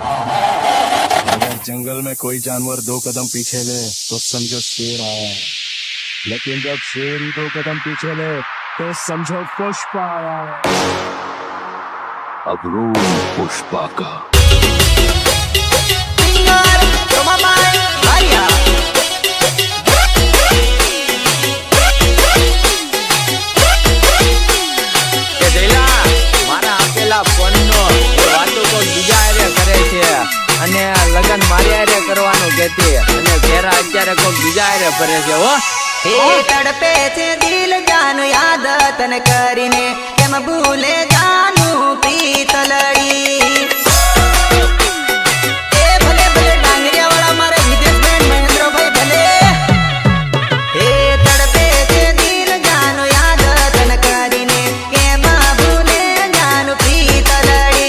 अगर जंगल में कोई जानवर 2 कदम पीछे ले तो समझो शेर आया है, लेकिन जब शेर ही 2 कदम पीछे ले तो समझो पुष्पा आया है। अब रोज पुष्पा का લગન મારી આરે કરવાનું કહેતી અને ઘેરા અત્યારે કોઈ બીજા આરે ફરે છે હો એ તડપે છે દિલ જાન યાદ તને કરીને કેમ ભૂલે જાનું પ્રીતલડી એ ભલે ભલે ડાંગરિયા વાળા મારે વિદેશ બેન મહેન્દ્રભાઈ ભલે એ તડપે છે દિલ જાન યાદ તને કરીને કેમ ભૂલે જાનું પ્રીતલડી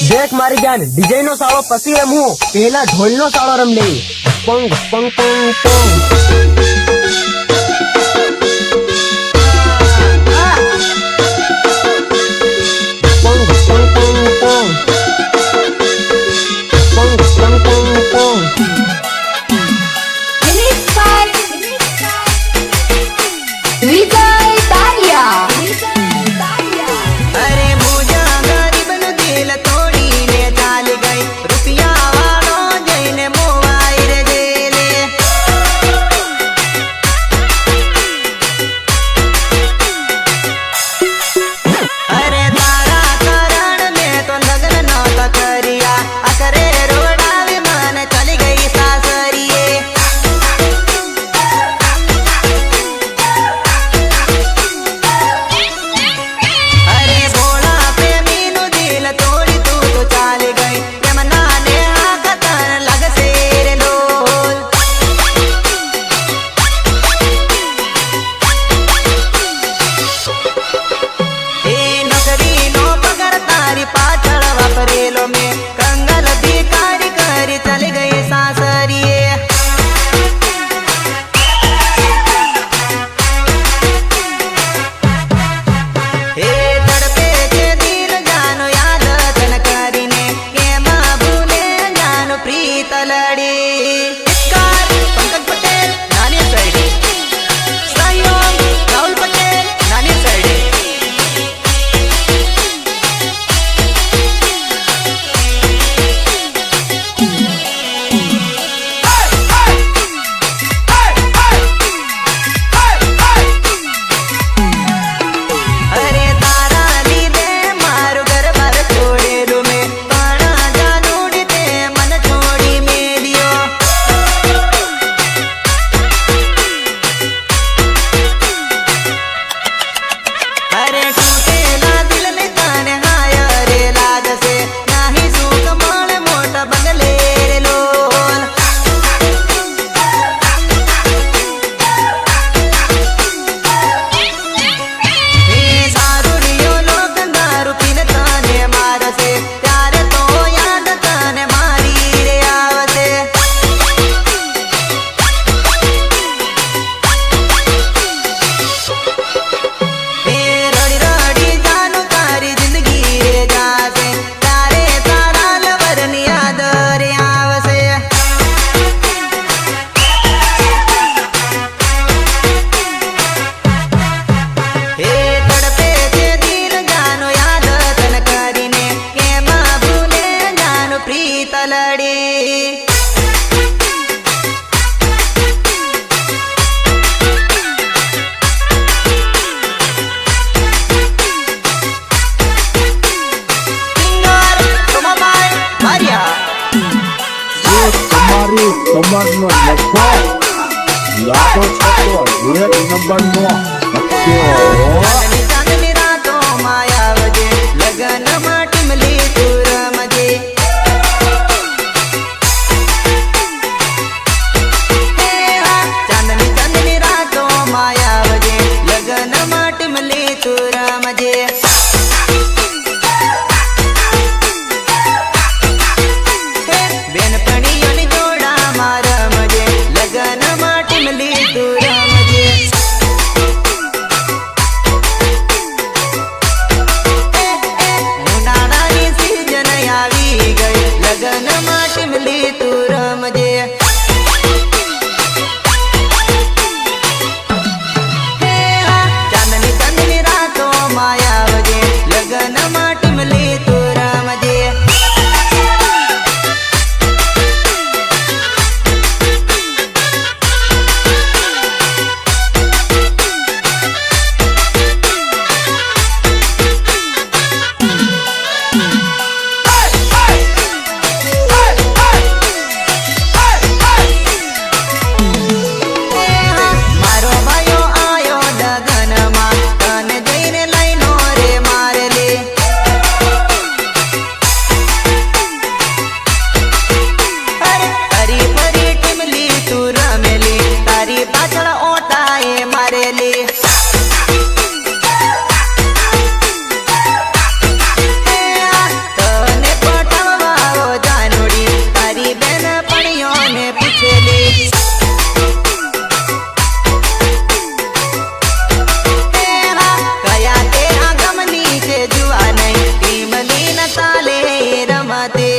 देख मारी जान डीजे नो साळो पसी रमू पहला ढोल नो साळो रम ले पंग पंग पंग पंग Maria મારી કમરનો લખો યાદો છતો એક નંબરનો ચાંદની ચાંદની રાતો માયાવજે લગન માટે મલી તું રમજે ચાંદની ચાંદની રાતો માયાવજે લગન માટે મલી તું રમજે બેનપણીઓની જોડામાં રમજે લગન માટે મલી તું રમજે ઉનાળાની સીઝન આવી ગઈ લગન માટે મલી તું રમજે ચાંદની ચાંદની રાતો માયાવજે લગન માટે મલી તું રમજે મારો ભાઈઓ આયો લગનમાં તને જઈને લઈનો રે મારે લે અરે હરી ફરી ટીમલી તું રમેલી તારી પાછળ ઓટાએ મારેલી તને પટાવવા જાનુડી તારી બેન પણીઓને પૂછેલી કયા તે આગમની છે જુવા નહીં ટીમલી ન ચાલે રમતે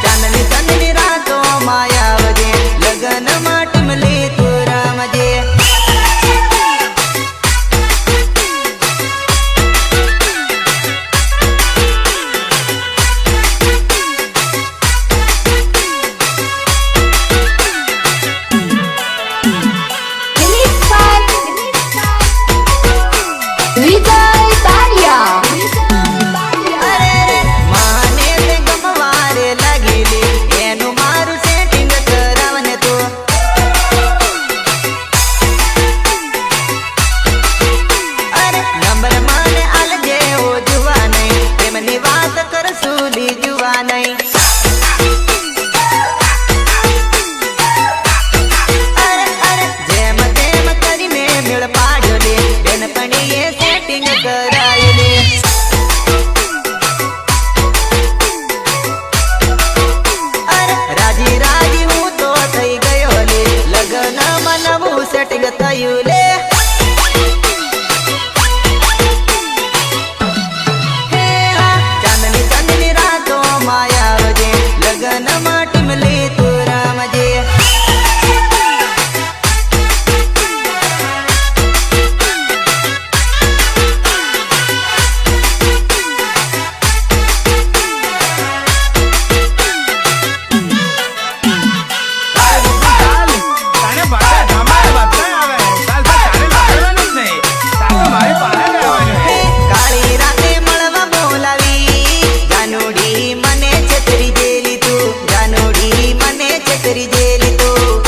ચાંદની ચાંદની રાતો માયાવજે લગન માટે મલી તું રમજે Vijay Taria. માને તે ગમવારે લાગેલી એનું મારું સેટિંગ કરાવને તો અરે નંબર માને આલજે ઓ જુવા નહીં તેમની વાત કરશું લી જુવા નહીં અરે જેમ તેમ કરીને મેળ પાડ્યો લે બેનપણીએ સેટિંગ કરાયું લે અરે રાજી રાજી હું તો થઈ ગયો લે લગનમાં નવું સેટિંગ થયું લે ચાંદની ચાંદની રાતો માયાવજે લગન માટે મલી તું રમજે કાળી રાતે મળવા બોલાવી જાનુડી મને છેતરી જેલી તું જાનુડી મને છેતરી જેલી તું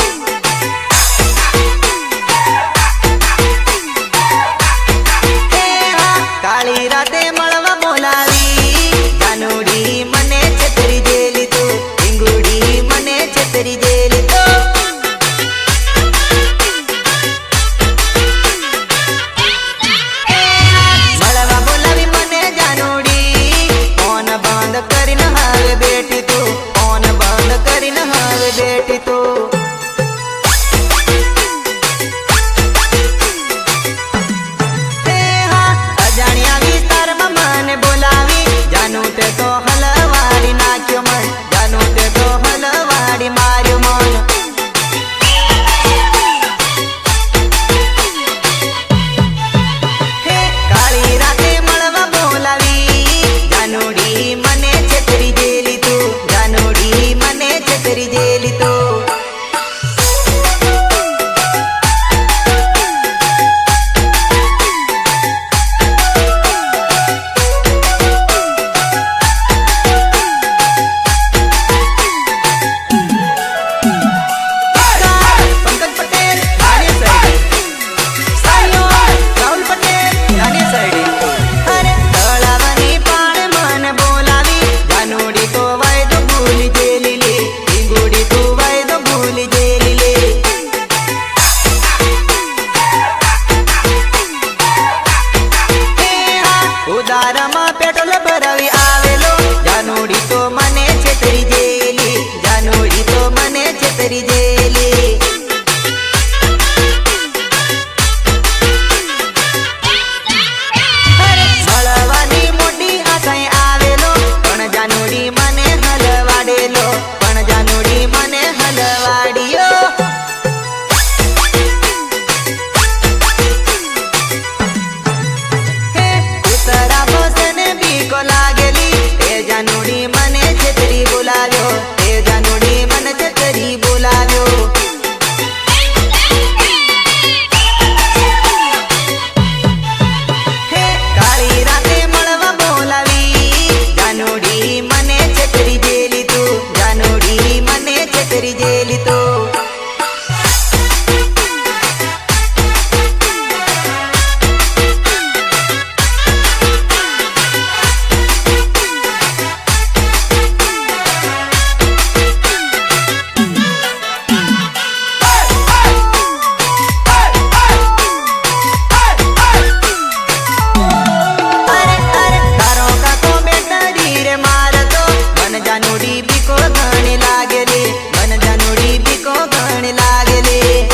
કાળી રાતે મળવા બોલાવી જાનુડી મને છેતરી જેલી તું ઢીંગુડી મને છેતરી જેલી તું મળવા બોલાવી મને જાનુડી ફોન બંધ કરીને હવે બેઠી તું ફોન બંધ કરીને હવે બેઠી તું અજાણ્યા વિસ્તારમાં મને બોલાવે દારમાં પેટ્રોલ ભરાવી આવેલો જાનુડી તો મને છેતરી જેલી જાનુડી તો મને છેતરી જેલી મળવાની મોટી આશાએ આવેલો પણ જાનુડી મને હલવાડેલો પણ જાનુડી મને હલવાડ્યો ઉતરા બસને બીકો લાગેલી એ જાનુડી મને છેતરી બોલાવ્યો એ જાનુડી મને છેતરી બોલાવ્યો કાળી રાતે મળવા બોલાવી જાનુડી મને છેતરી જેલી તું જાનુડી મને છેતરી જેલી તું જાનુડી બીકો ઘણી લાગેલી મન જાનુડી બીકો ઘણી લાગેલી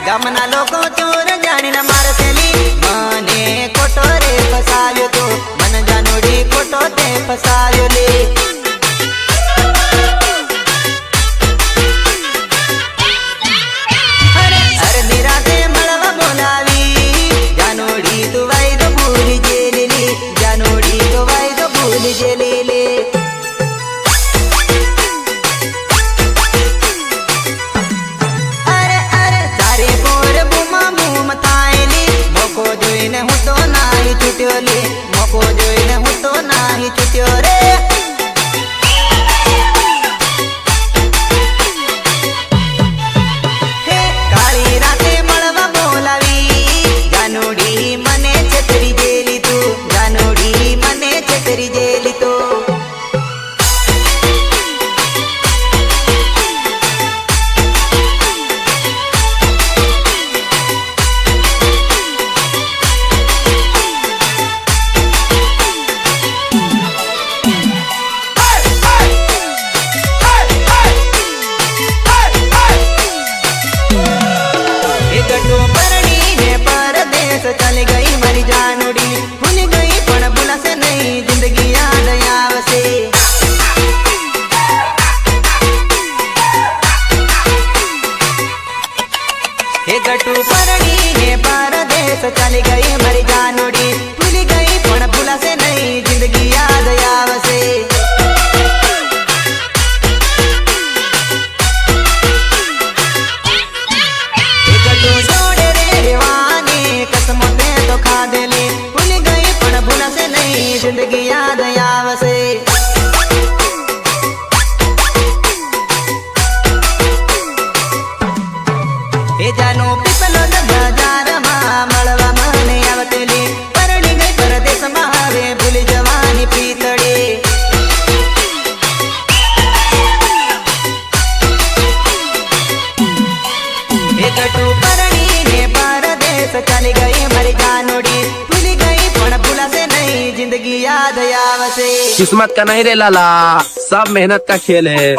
ગામના લોકો ચોર જાણીને મારસેલી મને ખોટો રે ફસાવ્યો તો મન જાનુડી ખોટો તે ફસાવ્યો લે અડધી રાતે મળવા બોલાવી જાનુડી તો વાયદો ભૂલી જેલી જાનુડી તો વાયદો ભૂલી જેલી અરે અરે તારે બોર બૂમા બૂમ થાયલી મોકો જોઈને હું તો નાહી છૂટ્યો લે મોકો જોઈને હું તો નાહી છૂટ્યો રે કાળી રાતે મળવા બોલાવી જાનુડી મને છેતરી જેલી તું જાનુડી મને છેતરી જેલી તું चली गई मरी जानुडी भूल गई पण भूलासे नहीं जिंदगी याद आवसे हे गटू परणी ने परदेश चली गई मरी जानुडी भूल गई पण भूलासे नहीं जिंदगी याद आवसे हे गटू जोड़े रे रेवानी कसमों पे तो खा देली भूल गई पण भूलासे नहीं जिंदगी याद आवसे हे जानो पीपलो बाजार માં મળવા મને આવતેલી પરણી ગઈ પરદેશમાં હવે ભૂલી જવાની પીતળે हे गटू परणी ने परदेश चली गई मरी जानुडी भूल गई पण भूलासे नहीं जिंदगी याद आवसे किस्मत का नहीं रे लाला, सब मेहनत का खेल है।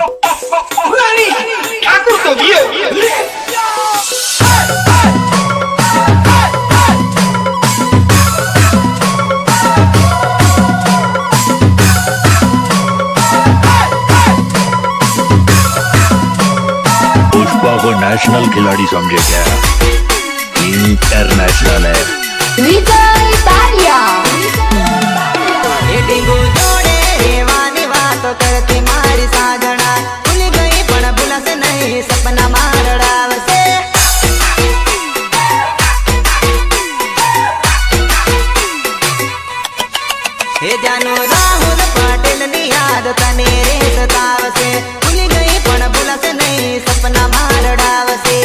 पुष्पा को नेशनल खिलाड़ी समझे क्या? इंटरनेशनल है। विजय तारिया એ ડીંગુ જોડે રેવાની વાતો કરતી મારી સાજણા ભૂલી ગઈ પણ ભૂલાશે નહીં સપના મારડાવશે હે જાનો રાહુલ પટેલ ની યાદ તને રે સતાવશે ભૂલી ગઈ પણ ભૂલાશે નહીં સપના મારડાવશે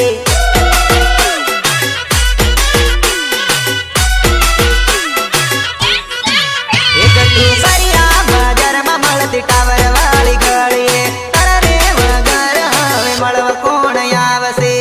ટાવર વાળી ગળીએ તારા રે વગર હવે મળવા કોણ આવશે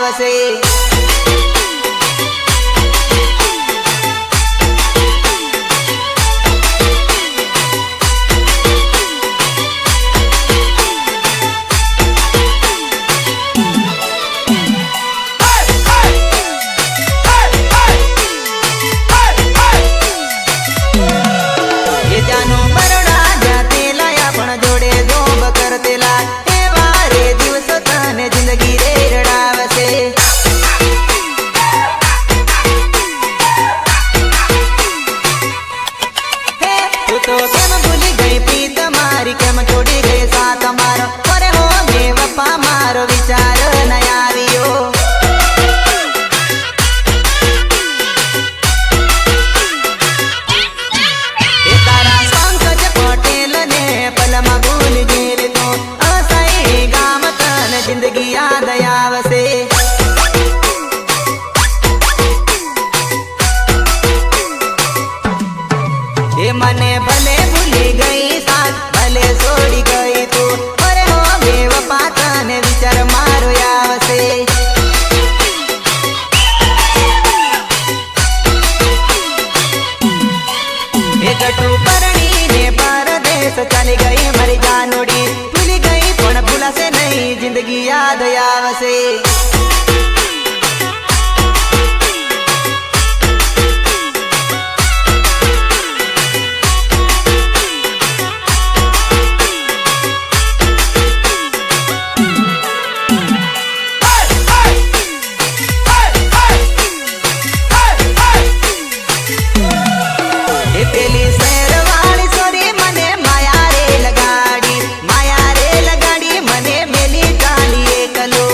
આવશે. એ જાનો બરોડા જાતે લાયા પણ જોડે જોબ કરતેલા એવા રે દિવસો તને જિંદગી રે રડાવશે. હે તું તો કેમ ભૂલી ગઈ પ્રીત મારી, કેમ છોડી ગઈ સાથ મારો, અરે હો મે વફા મારો વિચાર ન આવ્યો. એ તારા પંકજ પટેલ ને પલમાં ભૂલી ગઈ તો અસહી ગામ તને જિંદગી યાદ આવશે. એ મને ભલે ભૂલી ગઈ સાથ, ભલે છોડી ગઈ તું, અરે હો બેવફા તને વિચાર મારો આવશે. એ ગટુ પરણીને પરદેશ ચાલી ગઈ મારી જાનોડી, ભૂલી ગઈ પણ ભૂલાશે નહીં, જિંદગી યાદ આવશે. એ પેલી શેરવાળી સોરી મને માયા રે લગાડી, માયા રે લગાડી મને મેલી ચાલી એકલો.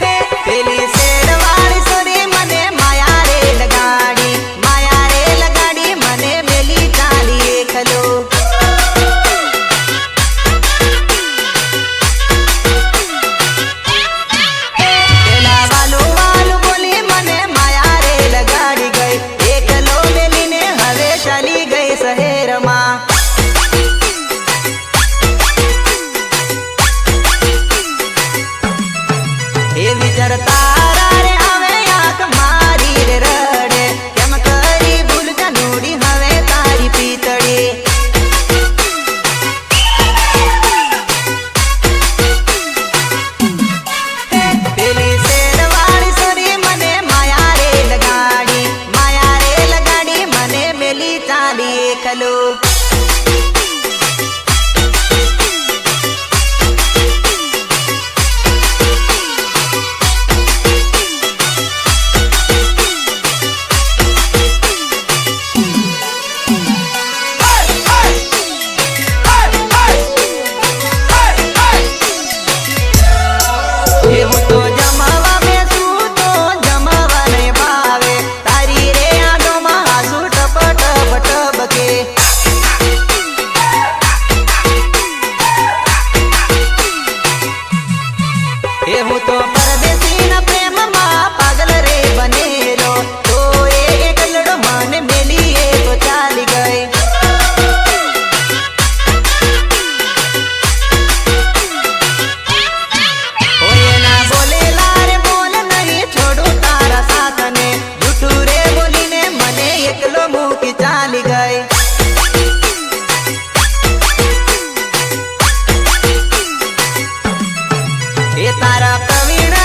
હે પેલી શેરવાળી સોરી મને માયા રે લગાડી, માયા રે લગાડી મને મેલી ચાલી એકલો. પેલા વાલો વાલો બોલી મને માયા રે લગાડી ગઈ, એકલો મેલીને હવે ચાલી ગઈ શહેરમાં. એ વિચાર તારા રે આવે આંખ મારી રે રડે, કેમ કરી ભૂલ જાનોડી હવે તારી પીતળી. પેલી શેરવાળી સોરી મને માયા રે લગાડી, માયા રે લગાડી મને મેલી ચાલી એકલો. એ હું તો જમવા બેસું તો જમવા ને ભાવે, તારી રે આંખોમાં આંસુ ટપ ટપ ટપકે. એ હું તો પરદેશીના પ્રેમમાં પાગલ રે બનેલો, તો એ એકલડો મને મેલી એ તો ચાલી ગઈ. ઓય ના બોલેલા રે બોલ નહીં છોડું તારા સાથને, જૂઠું રે બોલીને મને એકલો મૂકી ચાલી ગઈ. એ તારા પ્રવીણ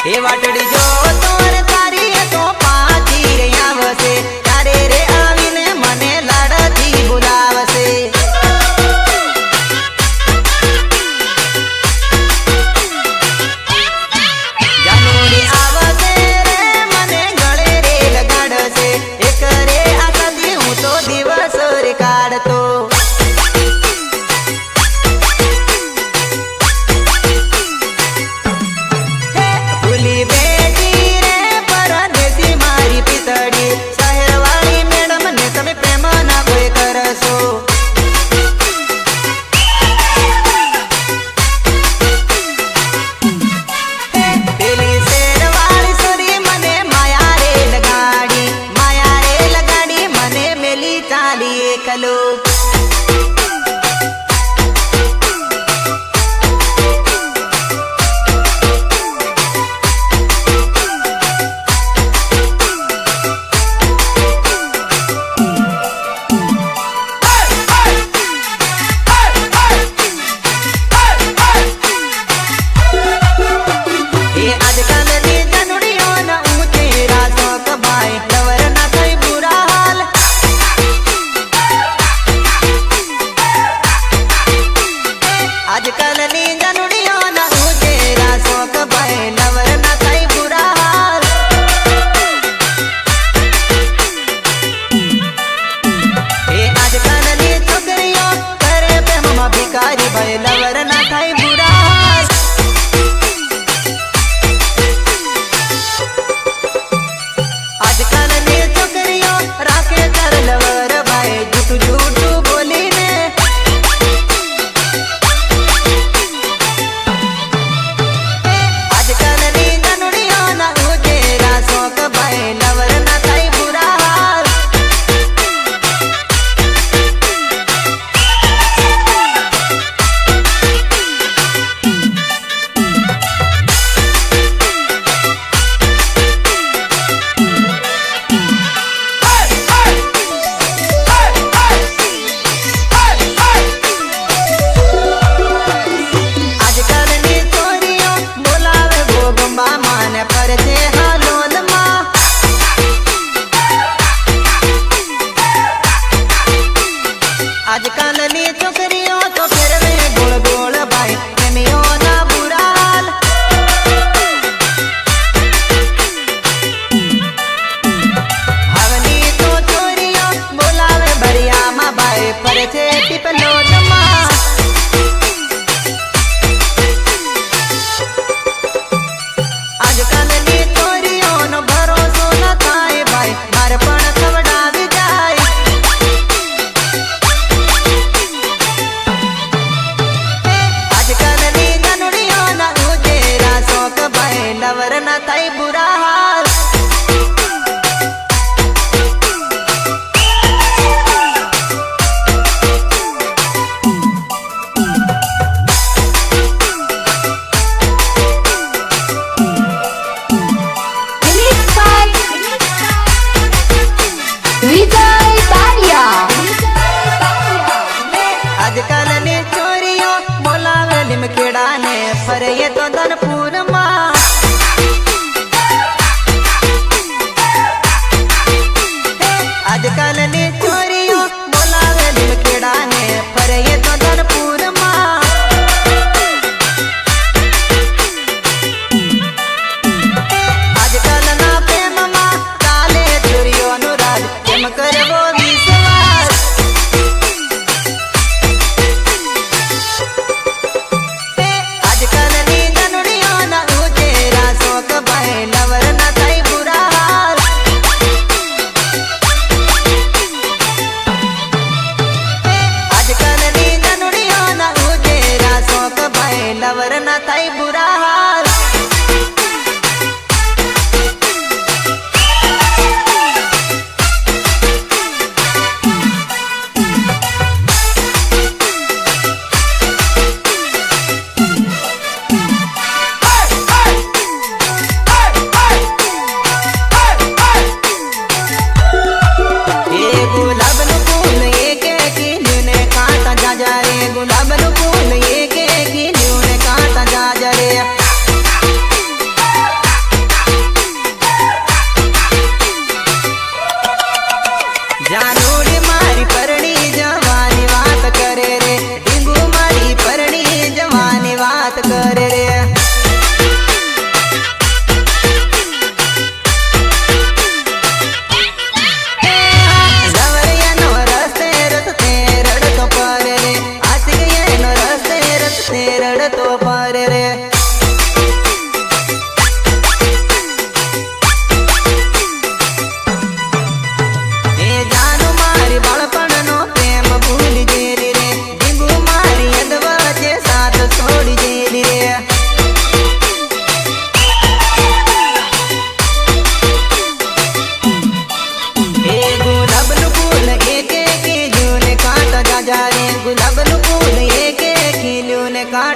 એ વાટડી જો તોર તારી એ તો પાછી રે આવશે ત્યારે રે આવીને મને લાડથી બોલાવશે જાનુડી આવશે રે મને ગળે રે લગાડશે એક રે આસાથી હું તો દિવસ રે કાઢતો ભૂલી બેટી રે પરદેશી મારી પિતળી શહેરવાળી મેડમ ને તમે પ્રેમ ના કોઈ કરશો પેલી શેરવાળી સોરી મને માયા રે લગાડી મને મેલી ચાલી એકલો એ આજકાલની જનુડીઓના ઊંચેરા શોખ ભાઈ લવર ના થઈ બુરા હાલ આજકાલની જનુડીઓના ઊંચેરા શોખ ભાઈ લવર ના થઈ બુરા હાલ એ આજકાલની છોકરીઓ કરે પ્રેમમાં ભિખારી ભાઈ લવર ના થઈ બુરા હાલ આજકાલની છોકરીઓ રાખે તાર લવર ભાઈ જૂઠું જૂઠું બોલીને આજકાલની જનુડીઓના ઉજેરા શોખ ભાઈ લવર ના થાય બુરા હાલ આજકાલની છોરીઓ બોલાવે ગોગંબા માને ફરશે હાલોલમાં આજકાલની છોકરીઓ તો ફેરવે ગોળ ગોળ ભાઈ પ્રેમીઓના બુરા હાલ હવની તો છોરીઓ બોલાવે બરિયામાં ભાઈ ફરશે પીપલોદમાં આજકાલની છોરીઓનો ભરોસો ન થાય ભાઈ મારે પણ ખવડાવી જાય આજકાલની જનુડીઓના ઉજેરા શોખ ભાઈ લવર ના થાય બુરા હાલ Remix by Vijay Dalia. આજકાલની છોરીઓ બોલાવે લીમખેડાને ફરે તો ધનપુરમાં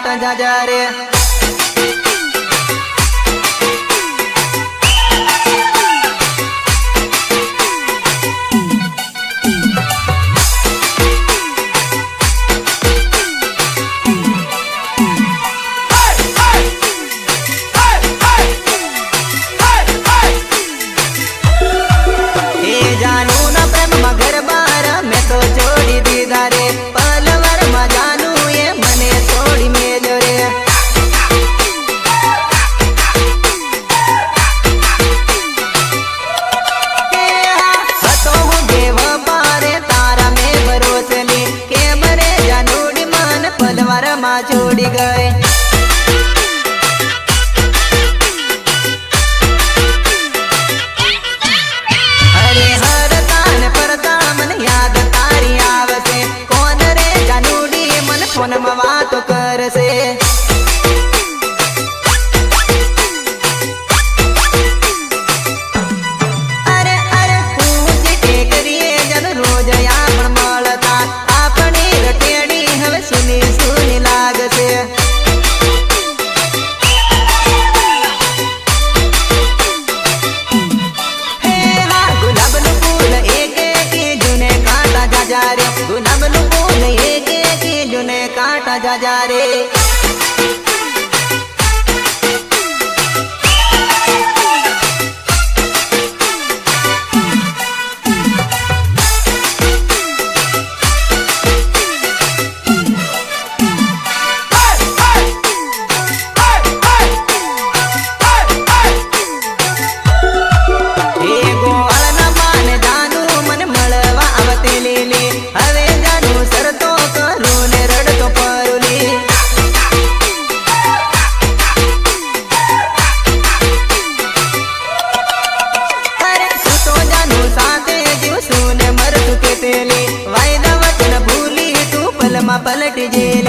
काटा जा जा रे छोड़ी गए अरे हर तान पर मन याद तारी आवसे कौन रे जानूडी मन फोन में बात कर से अरे अरे पूछ के करिए जन रोज यापण मळता आपणी रटेड़ी हवे सुनी सुनी लागसे हे हा गुलाबनु फूल एक एक जुने काटा जा जा रे गुलाबनु फूल एक एक जुने काटा जा जा रे હવે જાનું સરતો કરું ને રડતો પરુલી અરે સુતો જાનું સાથે જીવશું ને મરતું કે તેલી વાયદા વચન ભૂલી તું પલમાં પલટી જેલી